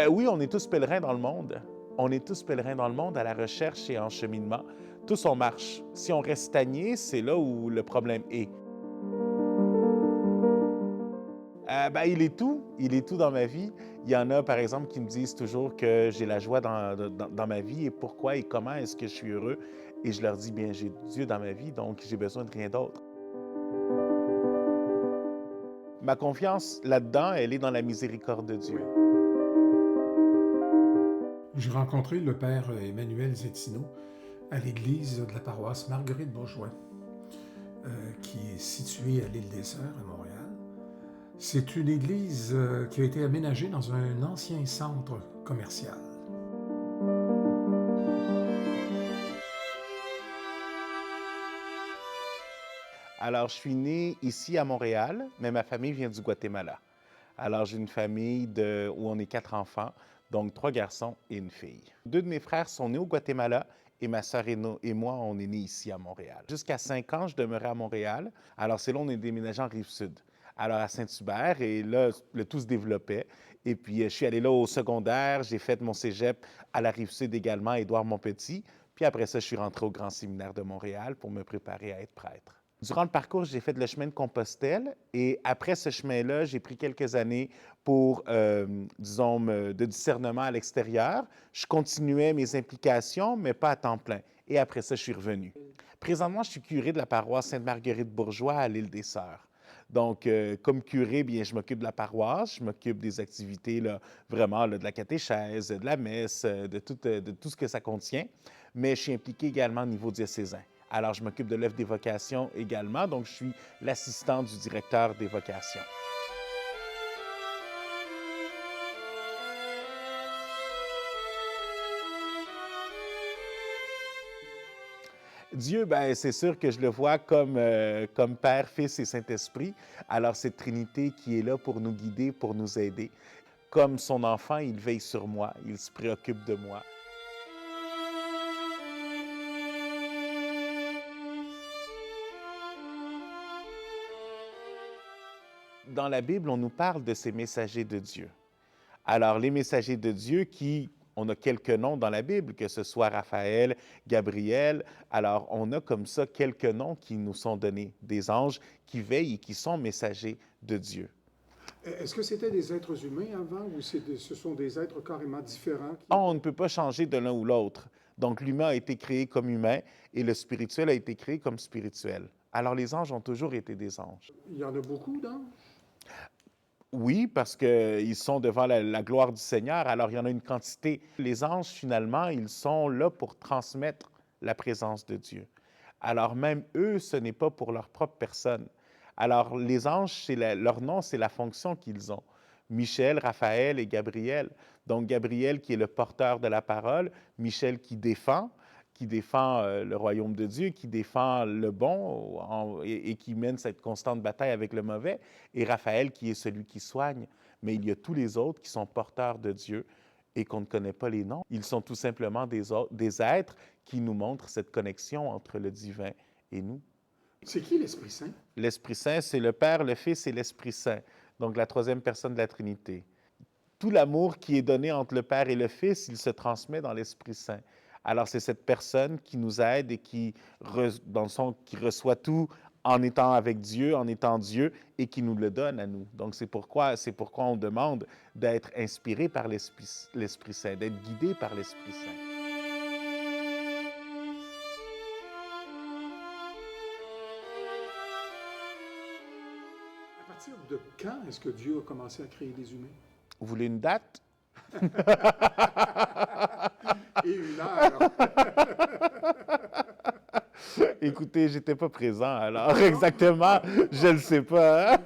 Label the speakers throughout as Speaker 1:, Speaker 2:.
Speaker 1: Ben oui, on est tous pèlerins dans le monde. On est tous pèlerins dans le monde à la recherche et en cheminement. Tous on marche. Si on reste stagné, c'est là où le problème est. Ben, il est tout. Il est tout dans ma vie. Il y en a, par exemple, qui me disent toujours que j'ai la joie dans ma vie et pourquoi et comment est-ce que je suis heureux. Et je leur dis, bien, j'ai Dieu dans ma vie, donc j'ai besoin de rien d'autre. Ma confiance là-dedans, elle est dans la miséricorde de Dieu.
Speaker 2: J'ai rencontré le père Emmanuel Zetineau à l'église de la paroisse Marguerite-Bourgeois, qui est située à l'île des Sœurs, à Montréal. C'est une église qui a été aménagée dans un ancien centre commercial.
Speaker 1: Alors, je suis né ici à Montréal, mais ma famille vient du Guatemala. Alors, j'ai une famille où on est 4 enfants, donc 3 garçons et une fille. 2 de mes frères sont nés au Guatemala et ma sœur et moi, on est nés ici à Montréal. Jusqu'à 5 ans, je demeurais à Montréal. Alors, c'est là on est déménagé en Rive-Sud. Alors, à Saint-Hubert, et là, le tout se développait. Et puis, je suis allé là au secondaire, j'ai fait mon cégep à la Rive-Sud également, Édouard-Montpetit. Puis après ça, je suis rentré au Grand Séminaire de Montréal pour me préparer à être prêtre. Durant le parcours, j'ai fait le chemin de Compostelle et après ce chemin-là, j'ai pris quelques années pour, disons, de discernement à l'extérieur. Je continuais mes implications, mais pas à temps plein. Et après ça, je suis revenu. Présentement, je suis curé de la paroisse Sainte-Marguerite-Bourgeois à l'île des Sœurs. Donc, comme curé, bien, je m'occupe de la paroisse, je m'occupe des activités, là, vraiment, là, de la catéchèse, de la messe, de tout ce que ça contient. Mais je suis impliqué également au niveau diocésain. Alors, je m'occupe de l'œuvre des vocations également, donc je suis l'assistant du directeur des vocations. Dieu, ben, c'est sûr que je le vois comme Père, Fils et Saint-Esprit. Alors, cette Trinité qui est là pour nous guider, pour nous aider. Comme son enfant, il veille sur moi, il se préoccupe de moi. Dans la Bible, on nous parle de ces messagers de Dieu. Alors, les messagers de Dieu on a quelques noms dans la Bible, que ce soit Raphaël, Gabriel. Alors, on a comme ça quelques noms qui nous sont donnés, des anges qui veillent et qui sont messagers de Dieu.
Speaker 2: Est-ce que c'était des êtres humains avant ou ce sont des êtres carrément différents?
Speaker 1: On ne peut pas changer de l'un ou l'autre. Donc, l'humain a été créé comme humain et le spirituel a été créé comme spirituel. Alors, les anges ont toujours été des anges.
Speaker 2: Il y en a beaucoup d'anges?
Speaker 1: Oui, parce qu'ils sont devant la gloire du Seigneur, alors il y en a une quantité. Les anges, finalement, ils sont là pour transmettre la présence de Dieu. Alors même eux, ce n'est pas pour leur propre personne. Alors les anges, leur nom, c'est la fonction qu'ils ont. Michel, Raphaël et Gabriel. Donc Gabriel qui est le porteur de la parole, Michel qui défend le royaume de Dieu, qui défend le bon et qui mène cette constante bataille avec le mauvais, et Raphaël qui est celui qui soigne. Mais il y a tous les autres qui sont porteurs de Dieu et qu'on ne connaît pas les noms. Ils sont tout simplement des êtres qui nous montrent cette connexion entre le divin et nous.
Speaker 2: C'est qui l'Esprit Saint?
Speaker 1: L'Esprit Saint, c'est le Père, le Fils et l'Esprit Saint, donc la troisième personne de la Trinité. Tout l'amour qui est donné entre le Père et le Fils, il se transmet dans l'Esprit Saint. Alors, c'est cette personne qui nous aide et qui reçoit tout en étant avec Dieu, en étant Dieu, et qui nous le donne à nous. Donc, c'est pourquoi on demande d'être inspiré par l'Esprit Saint, d'être guidé par l'Esprit Saint.
Speaker 2: À partir de quand est-ce que Dieu a commencé à créer les humains?
Speaker 1: Vous voulez une date?
Speaker 2: Et une heure.
Speaker 1: Écoutez, j'étais pas présent, alors exactement, je ne le sais pas.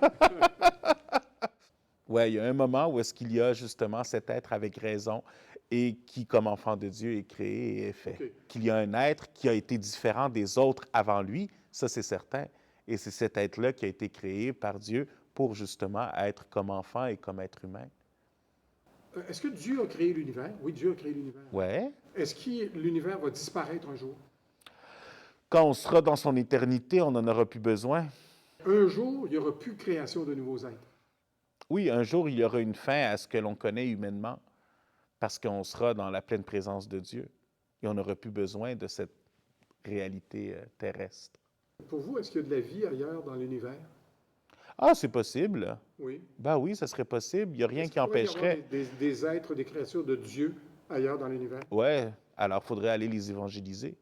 Speaker 1: Oui, il y a un moment où est-ce qu'il y a justement cet être avec raison et qui, comme enfant de Dieu, est créé et est fait.
Speaker 2: Okay.
Speaker 1: Qu'il y a un être qui a été différent des autres avant lui, ça c'est certain. Et c'est cet être-là qui a été créé par Dieu pour justement être comme enfant et comme être humain.
Speaker 2: Est-ce que Dieu a créé l'univers? Oui, Dieu a créé l'univers.
Speaker 1: Ouais.
Speaker 2: Est-ce que l'univers va disparaître un jour?
Speaker 1: Quand on sera dans son éternité, on n'en aura plus besoin.
Speaker 2: Un jour, il n'y aura plus de création de nouveaux êtres.
Speaker 1: Oui, un jour, il y aura une fin à ce que l'on connaît humainement. parce qu'on sera dans la pleine présence de Dieu et on n'aura plus besoin de cette réalité terrestre.
Speaker 2: Pour vous, est-ce qu'il y a de la vie ailleurs dans l'univers?
Speaker 1: Ah, c'est possible.
Speaker 2: Oui.
Speaker 1: Ben oui, ça serait possible. Il n'y a rien
Speaker 2: Est-ce
Speaker 1: qui
Speaker 2: qu'il pourrait y avoir
Speaker 1: empêcherait.
Speaker 2: des êtres, des créatures de Dieu ailleurs dans l'univers?
Speaker 1: Ouais, alors il faudrait aller les évangéliser.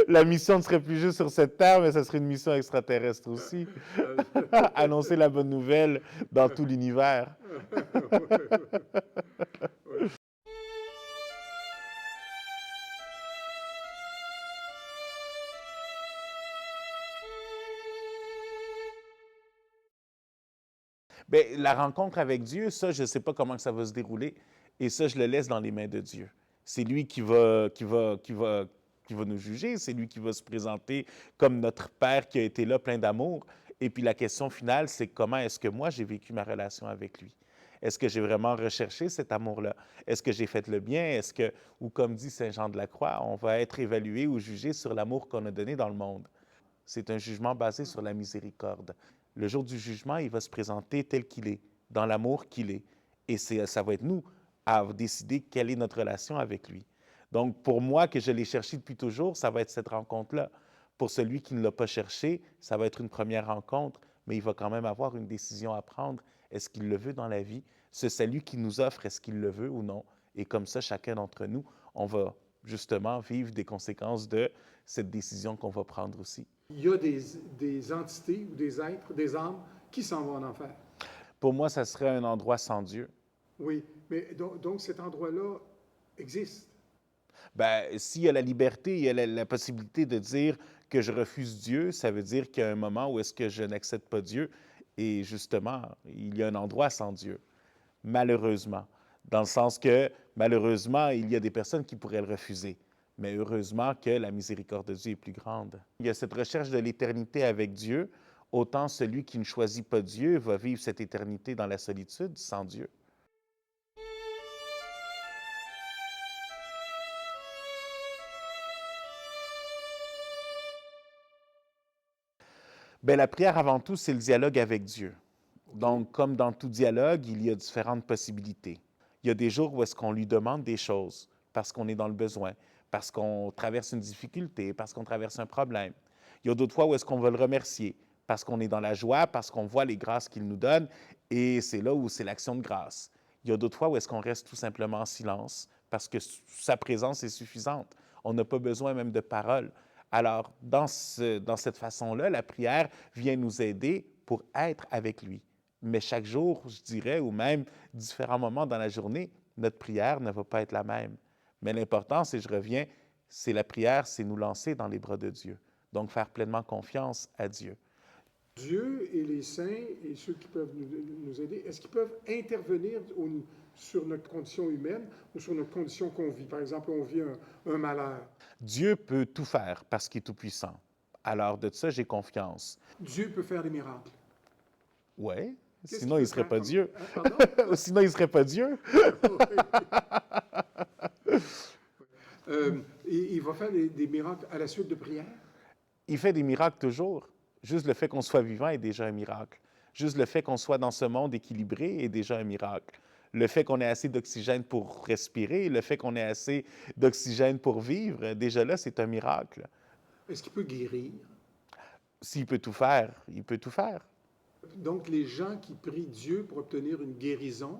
Speaker 1: La mission ne serait plus juste sur cette terre, mais ça serait une mission extraterrestre aussi. Annoncer la bonne nouvelle dans tout l'univers. Bien, la rencontre avec Dieu, ça, je ne sais pas comment ça va se dérouler. Et ça, je le laisse dans les mains de Dieu. C'est lui qui va nous juger. C'est lui qui va se présenter comme notre Père qui a été là, plein d'amour. Et puis la question finale, c'est comment est-ce que moi, j'ai vécu ma relation avec lui? Est-ce que j'ai vraiment recherché cet amour-là? Est-ce que j'ai fait le bien? Est-ce que, ou comme dit Saint Jean de la Croix, on va être évalué ou jugé sur l'amour qu'on a donné dans le monde? C'est un jugement basé sur la miséricorde. Le jour du jugement, il va se présenter tel qu'il est, dans l'amour qu'il est. Et ça va être nous à décider quelle est notre relation avec lui. Donc, pour moi, que je l'ai cherché depuis toujours, ça va être cette rencontre-là. Pour celui qui ne l'a pas cherché, ça va être une première rencontre, mais il va quand même avoir une décision à prendre. Est-ce qu'il le veut dans la vie? Ce salut qu'il nous offre, est-ce qu'il le veut ou non? Et comme ça, chacun d'entre nous, on va justement vivre des conséquences de cette décision qu'on va prendre aussi.
Speaker 2: Il y a des entités ou des êtres, des âmes qui s'en vont en enfer.
Speaker 1: Pour moi, ça serait un endroit sans Dieu.
Speaker 2: Oui, mais donc cet endroit-là existe.
Speaker 1: Bien, s'il y a la liberté, il y a la possibilité de dire que je refuse Dieu, ça veut dire qu'il y a un moment où est-ce que je n'accepte pas Dieu. Et justement, il y a un endroit sans Dieu, malheureusement. Dans le sens que, malheureusement, il y a des personnes qui pourraient le refuser. Mais heureusement que la miséricorde de Dieu est plus grande. Il y a cette recherche de l'éternité avec Dieu. Autant celui qui ne choisit pas Dieu va vivre cette éternité dans la solitude sans Dieu. Bien, la prière, avant tout, c'est le dialogue avec Dieu. Donc, comme dans tout dialogue, il y a différentes possibilités. Il y a des jours où est-ce qu'on lui demande des choses parce qu'on est dans le besoin, parce qu'on traverse une difficulté, parce qu'on traverse un problème. Il y a d'autres fois où est-ce qu'on veut le remercier parce qu'on est dans la joie, parce qu'on voit les grâces qu'il nous donne, et c'est là où c'est l'action de grâce. Il y a d'autres fois où est-ce qu'on reste tout simplement en silence parce que sa présence est suffisante. On n'a pas besoin même de paroles. Alors, dans cette façon-là, la prière vient nous aider pour être avec lui. Mais chaque jour, je dirais, ou même différents moments dans la journée, notre prière ne va pas être la même. Mais l'important, c'est, je reviens, c'est la prière, c'est nous lancer dans les bras de Dieu. Donc, faire pleinement confiance à Dieu.
Speaker 2: Dieu et les saints et ceux qui peuvent nous aider, est-ce qu'ils peuvent intervenir sur notre condition humaine ou sur notre condition qu'on vit? Par exemple, on vit un malheur.
Speaker 1: Dieu peut tout faire parce qu'il est tout-puissant. Alors, de ça, j'ai confiance.
Speaker 2: Dieu peut faire des miracles.
Speaker 1: Oui,
Speaker 2: Qu'est-ce
Speaker 1: sinon
Speaker 2: qu'il
Speaker 1: il ne
Speaker 2: peut
Speaker 1: serait
Speaker 2: faire
Speaker 1: pas
Speaker 2: comme...
Speaker 1: Dieu.
Speaker 2: Pardon?
Speaker 1: Sinon, il ne serait pas Dieu.
Speaker 2: Il va faire des miracles à la suite de prières?
Speaker 1: Il fait des miracles toujours. Juste le fait qu'on soit vivant est déjà un miracle. Juste le fait qu'on soit dans ce monde équilibré est déjà un miracle. Le fait qu'on ait assez d'oxygène pour respirer, le fait qu'on ait assez d'oxygène pour vivre, déjà là, c'est un miracle.
Speaker 2: Est-ce qu'il peut guérir?
Speaker 1: S'il peut tout faire, il peut tout faire.
Speaker 2: Donc, les gens qui prient Dieu pour obtenir une guérison,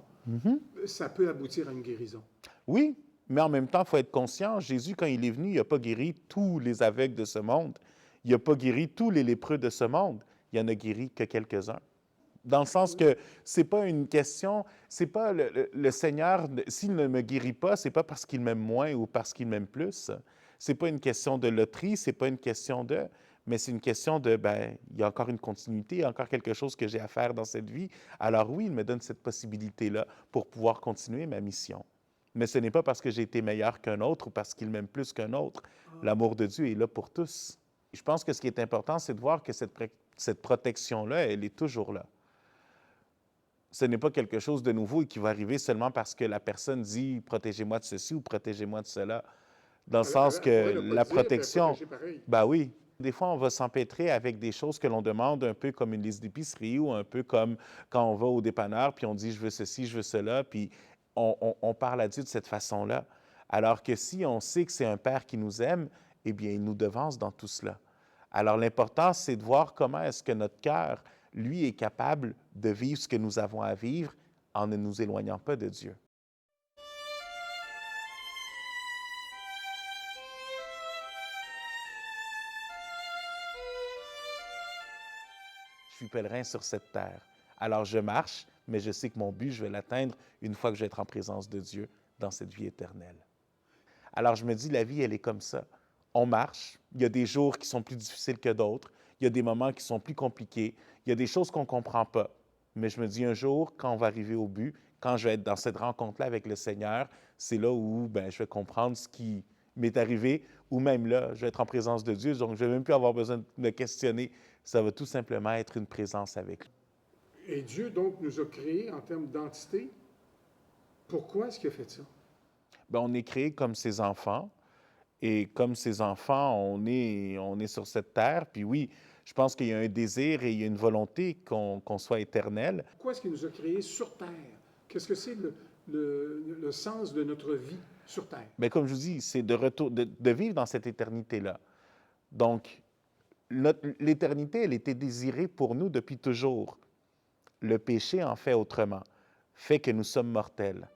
Speaker 2: ça peut aboutir à une guérison.
Speaker 1: Oui, mais en même temps, il faut être conscient, Jésus, quand il est venu, il n'a pas guéri tous les aveugles de ce monde. Il n'a pas guéri tous les lépreux de ce monde. Il en a guéri que quelques-uns. Dans le sens que c'est pas une question, c'est pas le Seigneur, s'il ne me guérit pas, c'est pas parce qu'il m'aime moins ou parce qu'il m'aime plus. C'est pas une question de loterie, c'est pas une question de, mais c'est une question de, ben, il y a encore une continuité, il y a encore quelque chose que j'ai à faire dans cette vie. Alors oui, il me donne cette possibilité-là pour pouvoir continuer ma mission. Mais ce n'est pas parce que j'ai été meilleur qu'un autre ou parce qu'il m'aime plus qu'un autre. L'amour de Dieu est là pour tous. Je pense que ce qui est important, c'est de voir que cette protection-là, elle est toujours là. Ce n'est pas quelque chose de nouveau et qui va arriver seulement parce que la personne dit « protégez-moi de ceci » ou « protégez-moi de cela ». Dans le sens que
Speaker 2: Elle pourrait ne pas
Speaker 1: la
Speaker 2: le dire, puis elle
Speaker 1: protection,
Speaker 2: protéger pareil.
Speaker 1: ben oui, Des fois, on va s'empêtrer avec des choses que l'on demande, un peu comme une liste d'épicerie ou un peu comme quand on va au dépanneur, puis on dit: «Je veux ceci, je veux cela», puis on parle à Dieu de cette façon-là. Alors que si on sait que c'est un Père qui nous aime, eh bien, il nous devance dans tout cela. Alors l'important, c'est de voir comment est-ce que notre cœur, lui, est capable de vivre ce que nous avons à vivre en ne nous éloignant pas de Dieu. Je suis pèlerin sur cette terre. Alors je marche, mais je sais que mon but, je vais l'atteindre une fois que je vais être en présence de Dieu dans cette vie éternelle. Alors je me dis, la vie, elle est comme ça. On marche, il y a des jours qui sont plus difficiles que d'autres, il y a des moments qui sont plus compliqués, il y a des choses qu'on ne comprend pas. Mais je me dis, un jour, quand on va arriver au but, quand je vais être dans cette rencontre-là avec le Seigneur, c'est là où je vais comprendre ce qui m'est arrivé, ou même là, je vais être en présence de Dieu, donc je ne vais même plus avoir besoin de me questionner. Ça va tout simplement être une présence avec lui.
Speaker 2: Et Dieu, donc, nous a créés en termes d'entité. Pourquoi est-ce qu'il a fait ça?
Speaker 1: Bien, on est créé comme ses enfants, et comme ses enfants, on est sur cette terre. Puis oui, je pense qu'il y a un désir et il y a une volonté qu'on soit éternel.
Speaker 2: Pourquoi est-ce qu'il nous a créés sur Terre? Qu'est-ce que c'est le sens de notre vie sur Terre?
Speaker 1: Mais comme je vous dis, c'est de vivre dans cette éternité-là. Donc, l'éternité, elle était désirée pour nous depuis toujours. Le péché en fait autrement, fait que nous sommes mortels.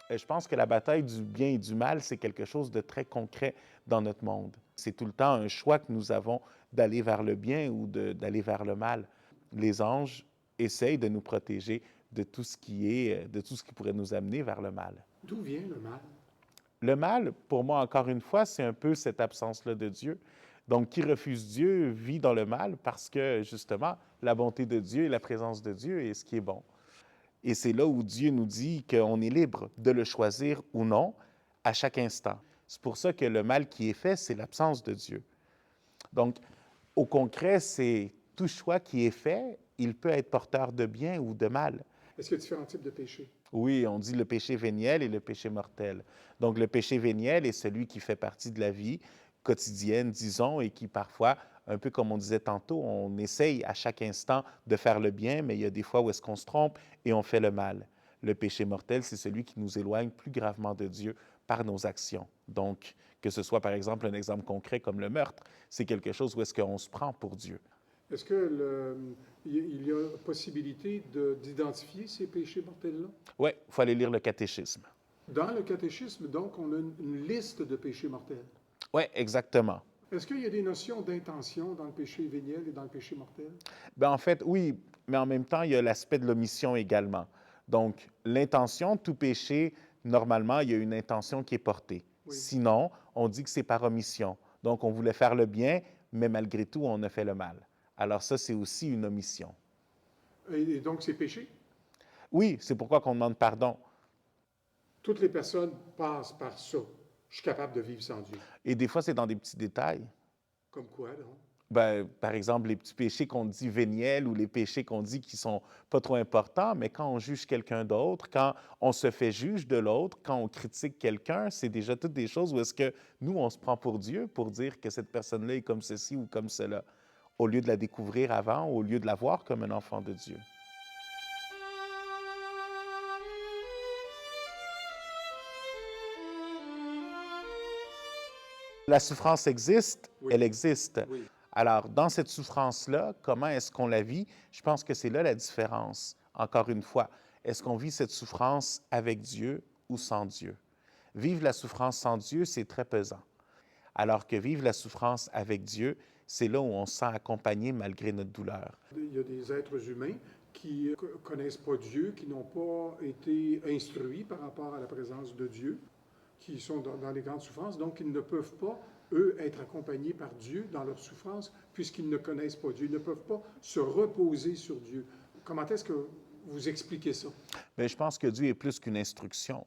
Speaker 1: Je pense que la bataille du bien et du mal, c'est quelque chose de très concret dans notre monde. C'est tout le temps un choix que nous avons d'aller vers le bien ou d'aller vers le mal. Les anges essayent de nous protéger de tout ce de tout ce qui pourrait nous amener vers le mal.
Speaker 2: D'où vient le mal?
Speaker 1: Le mal, pour moi, encore une fois, c'est un peu cette absence-là de Dieu. Donc, qui refuse Dieu vit dans le mal parce que, justement, la bonté de Dieu et la présence de Dieu est ce qui est bon. Et c'est là où Dieu nous dit qu'on est libre de le choisir ou non à chaque instant. C'est pour ça que le mal qui est fait, c'est l'absence de Dieu. Donc, au concret, c'est tout choix qui est fait, il peut être porteur de bien ou de mal.
Speaker 2: Est-ce qu'il y a différents types de péchés?
Speaker 1: Oui, on dit le péché véniel et le péché mortel. Donc, le péché véniel est celui qui fait partie de la vie quotidienne, disons, et qui parfois, un peu comme on disait tantôt, on essaye à chaque instant de faire le bien, mais il y a des fois où est-ce qu'on se trompe et on fait le mal. Le péché mortel, c'est celui qui nous éloigne plus gravement de Dieu par nos actions. Donc, que ce soit par exemple un exemple concret comme le meurtre, c'est quelque chose où est-ce qu'on se prend pour Dieu.
Speaker 2: Est-ce il y a possibilité d'identifier ces péchés mortels-là?
Speaker 1: Oui, il faut aller lire le catéchisme.
Speaker 2: Dans le catéchisme, donc, on a une liste de péchés mortels.
Speaker 1: Oui, exactement.
Speaker 2: Est-ce qu'il y a des notions d'intention dans le péché véniel et dans le péché mortel?
Speaker 1: Bien, en fait, oui, mais en même temps, il y a l'aspect de l'omission également. Donc, l'intention, tout péché, normalement, il y a une intention qui est portée.
Speaker 2: Oui.
Speaker 1: Sinon, on dit que c'est par omission. Donc, on voulait faire le bien, mais malgré tout, on a fait le mal. Alors ça, c'est aussi une omission.
Speaker 2: Et donc, c'est péché?
Speaker 1: Oui, c'est pourquoi qu'on demande pardon.
Speaker 2: Toutes les personnes passent par ça. Je suis capable de vivre sans Dieu.
Speaker 1: Et des fois, c'est dans des petits détails.
Speaker 2: Comme quoi, donc?
Speaker 1: Ben, par exemple, les petits péchés qu'on dit véniels ou les péchés qu'on dit qui sont pas trop importants, mais quand on juge quelqu'un d'autre, quand on se fait juge de l'autre, quand on critique quelqu'un, c'est déjà toutes des choses où est-ce que nous, on se prend pour Dieu pour dire que cette personne-là est comme ceci ou comme cela, au lieu de la découvrir avant, au lieu de la voir comme un enfant de Dieu. La souffrance existe,
Speaker 2: Oui.
Speaker 1: elle existe.
Speaker 2: Oui.
Speaker 1: Alors, dans cette souffrance-là, comment est-ce qu'on la vit? Je pense que c'est là la différence, encore une fois. Est-ce qu'on vit cette souffrance avec Dieu ou sans Dieu? Vivre la souffrance sans Dieu, c'est très pesant. Alors que vivre la souffrance avec Dieu, c'est là où on se sent accompagné malgré notre douleur.
Speaker 2: Il y a des êtres humains qui ne connaissent pas Dieu, qui n'ont pas été instruits par rapport à la présence de Dieu, qui sont dans les grandes souffrances, donc ils ne peuvent pas, eux, être accompagnés par Dieu dans leur souffrance, puisqu'ils ne connaissent pas Dieu. Ils ne peuvent pas se reposer sur Dieu. Comment est-ce que vous expliquez ça?
Speaker 1: Bien, je pense que Dieu est plus qu'une instruction.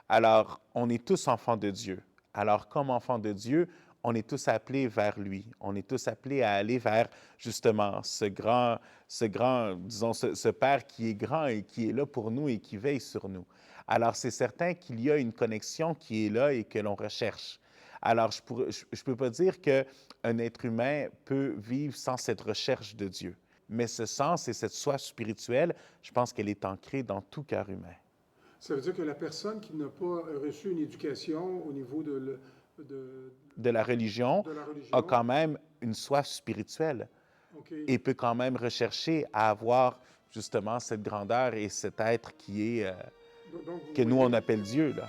Speaker 1: Alors, on est tous enfants de Dieu. Alors, comme enfants de Dieu, on est tous appelés vers lui. On est tous appelés à aller vers, justement, disons, ce Père qui est grand et qui est là pour nous et qui veille sur nous. Alors, c'est certain qu'il y a une connexion qui est là et que l'on recherche. Alors, je ne peux pas dire qu'un être humain peut vivre sans cette recherche de Dieu. Mais ce sens et cette soif spirituelle, je pense qu'elle est ancrée dans tout cœur humain.
Speaker 2: Ça veut dire que la personne qui n'a pas reçu une éducation au niveau
Speaker 1: De la religion
Speaker 2: de la
Speaker 1: a
Speaker 2: religion,
Speaker 1: quand même une soif spirituelle
Speaker 2: OK.
Speaker 1: et peut quand même rechercher à avoir justement cette grandeur et cet être qui est
Speaker 2: Donc, vous
Speaker 1: que nous
Speaker 2: voyez,
Speaker 1: on appelle Dieu là.